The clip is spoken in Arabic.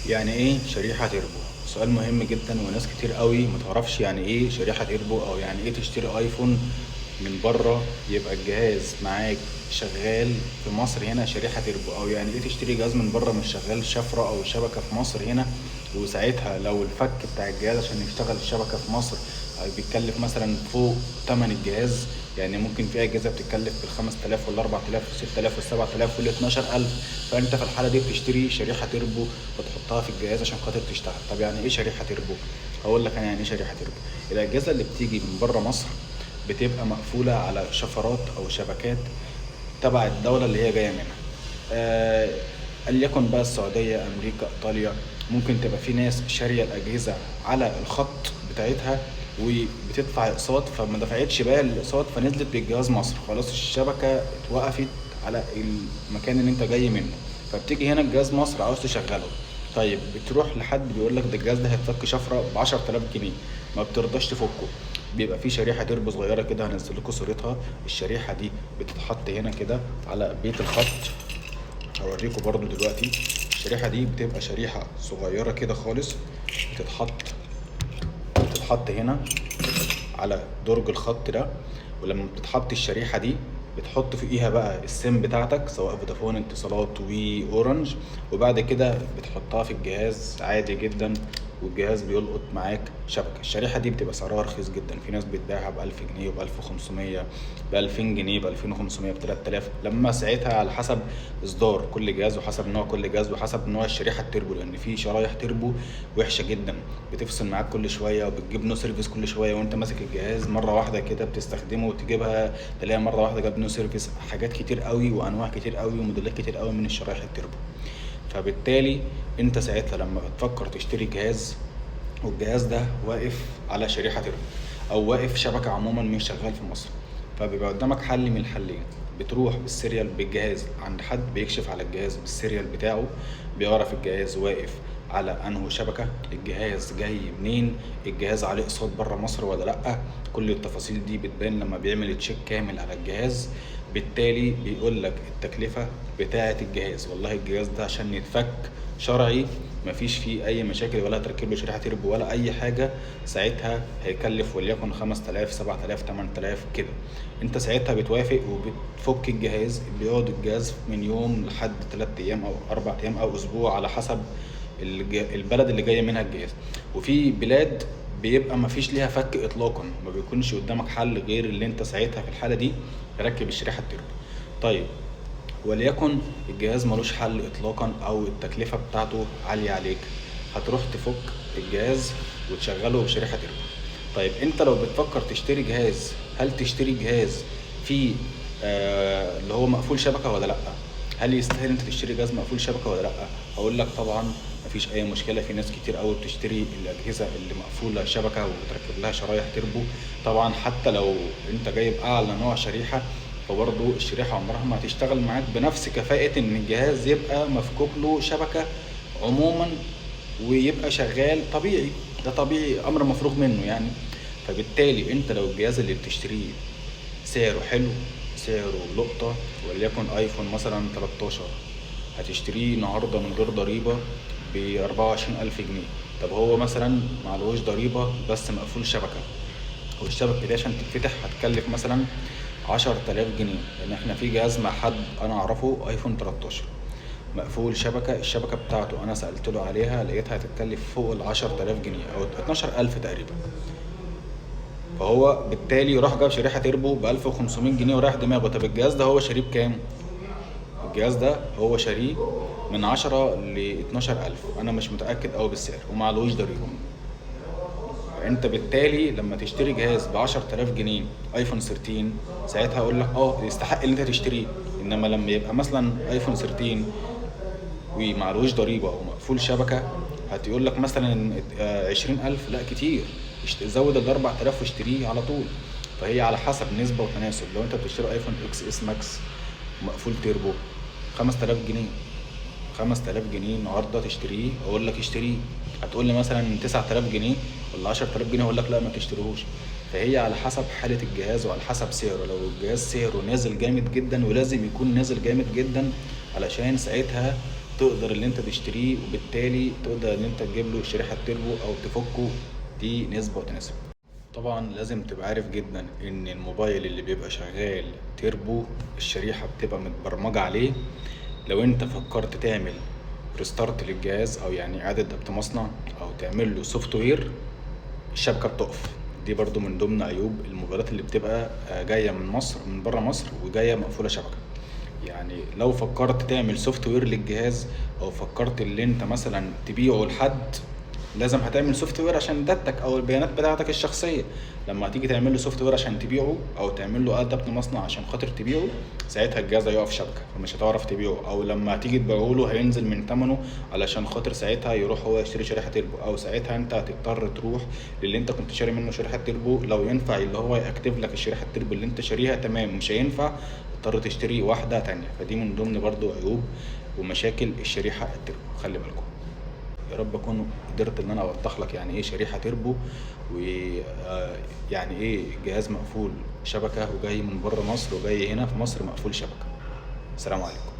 يعني ايه شريحة تربو؟ سؤال مهم جدا، وناس كتير قوي متعرفش يعني ايه شريحة تربو، او يعني ايه تشتري ايفون من بره يبقى الجهاز معاك شغال في مصر هنا شريحة تربو، او يعني ايه تشتري جهاز من بره مش شغال شفرة او شبكة في مصر هنا. وساعتها لو الفك بتاع الجهاز عشان يشتغل الشبكة في مصر بيتكلف مثلا فوق تمن الجهاز. يعني ممكن في اجهزه بتتكلف بال5000 وال4000 وال6000 وال7000 وال12000. فانت في الحاله دي بتشتري شريحه تربو وتحطها في الجهاز عشان خاطر تشتغل. طب يعني ايه شريحه تربو؟ هقول لك انا يعني ايه شريحه تربو. الاجهزه اللي بتيجي من بره مصر بتبقى مقفوله على شفرات او شبكات تبع الدوله اللي هي جايه منها. آه ليكن بقى السعوديه، امريكا، ايطاليا. ممكن تبقى في ناس شاريه الاجهزه على الخط بتاعتها وبتدفع اقساط، فما دفعتش بقى الاقساط فنزلت بالجهاز مصر، خلاص الشبكه اتوقفت على المكان اللي انت جاي منه. فبتيجي هنا الجهاز مصر عاوز تشغله. طيب بتروح لحد بيقول لك ده الجهاز ده هيتفك شفره ب 10000 جنيه، ما بترضاش تفكه. بيبقى في شريحه تربو صغيره كده، هنزل لكم صورتها. الشريحه دي بتتحط هنا كده على بيت الخط، هوريكم برضو دلوقتي. الشريحه دي بتبقى شريحه صغيره كده خالص، بتتحط بتتحط هنا على درج الخط ده. ولما بتتحط الشريحة دي بتحط فوقيها بقى السم بتاعتك سواء فودافون، اتصالات، واورنج. وبعد كده بتحطها في الجهاز عادي جدا، والجهاز بيلقط معاك شبكة. الشريحة دي بتبقى سعرها رخيص جدا، في ناس بتبيعها ب1000 جنيه وب1500، ب2000 جنيه، ب2500، ب3000، لما ساعتها على حسب اصدار كل جهاز وحسب نوع كل جهاز وحسب نوع الشريحة التربو. لان في شرايح تربو وحشة جدا، بتفصل معاك كل شوية وبتجيب نو سيرفيس كل شوية، وانت ماسك الجهاز مرة واحدة كده بتستخدمه وتجيبها تلاقيها مرة واحدة جاب نو سيرفيس. حاجات كتير قوي وانواع كتير قوي وموديلات كتير قوي من الشرايح التربو. فبالتالي انت ساعتها لما بتفكر تشتري جهاز والجهاز ده واقف على شريحة تربو او واقف شبكة عموما مش شغال في مصر، فبيبقى قدامك حل من الحلين. بتروح بالسيريال بالجهاز عند حد بيكشف على الجهاز بالسيريال بتاعه، بيعرف الجهاز واقف على انه شبكة، الجهاز جاي منين، الجهاز عليه اقساط بره مصر ولا لا. كل التفاصيل دي بتبان لما بيعمل تشيك كامل على الجهاز. بالتالي بيقول لك التكلفة بتاعة الجهاز، والله الجهاز ده عشان يتفك شرعي مفيش فيه اي مشاكل ولا تركب له شريحه تربو ولا اي حاجه، ساعتها هيكلف وليكن 5000 7000 8000 كده. انت ساعتها بتوافق وبتفك الجهاز. بيقعد الجهاز من يوم لحد 3 ايام او 4 ايام او اسبوع على حسب البلد اللي جايه منها الجهاز. وفي بلاد بيبقى مفيش ليها فك اطلاقا، ما بيكونش قدامك حل غير اللي انت ساعتها في الحاله دي تركب الشريحه التربو. طيب وليكن الجهاز ملوش حل اطلاقا او التكلفة بتاعته عالية عليك، هتروح تفك الجهاز وتشغله بشريحة تربو. طيب انت لو بتفكر تشتري جهاز، هل تشتري جهاز فيه اللي هو مقفول شبكة ولا لا؟ هل يستاهل انت تشتري جهاز مقفول شبكة ولا لا؟ هقول لك طبعا مفيش اي مشكلة. في ناس كتير قوي بتشتري الاجهزة اللي مقفولة شبكة وبتركب لها شرايح تربو. طبعا حتى لو انت جايب اعلى نوع شريحة، فبرضه الشريحة عمرها ما هتشتغل معاك بنفس كفاءة ان الجهاز يبقى مفكوك له شبكة عموما ويبقى شغال طبيعي. ده طبيعي، امر مفروغ منه يعني. فبالتالي انت لو الجهاز اللي بتشتريه سعره حلو، سعره لقطة، وليكن ايفون مثلا 13، هتشتريه النهاردة من غير ضريبة ب24000 جنيه. طب هو مثلا معلوش ضريبة بس مقفول شبكة، والشبكة دي عشان تتفتح هتكلف مثلا 10000 جنيه. لان احنا في جهاز مع حد انا اعرفه ايفون 13 مقفول شبكة، الشبكة بتاعته انا سألت له عليها لقيتها هتتكلف فوق ال10000 جنيه او 12000 تقريبا. فهو بالتالي راح جاب شريحة تربو ب1500 جنيه وراح دماغه. طب الجهاز ده هو شاريه بكام؟ الجهاز ده هو شاريه من 10 ل 12000، انا مش متأكد اوي بالسعر، ومعلوش ضريبة. انت بالتالي لما تشتري جهاز ب 10000 جنيه ايفون 13، ساعتها اقول لك يستحق ان انت تشتريه. انما لما يبقى مثلا ايفون 13 ومعلوش ضريبه ومقفول شبكه، هتقول لك مثلا 20000، لا كتير. زود ال 4000 واشتريه على طول. فهي على حسب نسبه وتناسب. لو انت بتشتري ايفون اكس اس ماكس مقفول تيربو 5000 جنيه، 5000 جنيه النهارده تشتريه، اقول لك اشتريه. هتقول لي مثلا 9000 جنيه ولا 10000 جنيه، اقول لك لا ما تشتريهوش. فهي على حسب حالة الجهاز وعلى حسب سعره. لو الجهاز سعره نازل جامد جدا، ولازم يكون نازل جامد جدا علشان ساعتها تقدر اللي انت تشتريه، وبالتالي تقدر ان انت تجيب له شريحة تربو او تفكه. دي نسبة وتناسب. طبعا لازم تبقى عارف جدا ان الموبايل اللي بيبقى شغال تربو الشريحة بتبقى متبرمجة عليه. لو انت فكرت تعمل ريستارت للجهاز او يعني اعادة ضبط مصنع او تعمل له سوفت وير، الشبكة بتقف. دي برضو من ضمن عيوب الموبايلات اللي بتبقى جاية من مصر، من بره مصر، وجاية مقفولة شبكة. يعني لو فكرت تعمل سوفت وير للجهاز او فكرت اللي انت مثلا تبيعه لحد، لازم هتعمل سوفت وير عشان داتك او البيانات بتاعتك الشخصيه. لما هتيجي تعمل له سوفت وير عشان تبيعه او تعمل له ادابت مصنع عشان خاطر تبيعه، ساعتها الجهاز هيقف شبكه فمش هتعرف تبيعه، او لما هتيجي تبيعه له هينزل من ثمنه علشان خاطر ساعتها يروح هو يشتري شريحه تربو، او ساعتها انت هتضطر تروح للي انت كنت شاري منه شريحه تربو. لو ينفع اللي هو ياكتف لك الشريحه التربو اللي انت شاريها تمام، مش هينفع تضطر تشتري واحده تانية. فدي من ضمن برضو عيوب ومشاكل الشريحه التربو، خلي بالكم. يا رب اكون قدرت ان انا اوضح لك يعني ايه شريحه تربو، ويعني ايه جهاز مقفول شبكه وجاي من بره مصر وجاي هنا في مصر مقفول شبكه. السلام عليكم.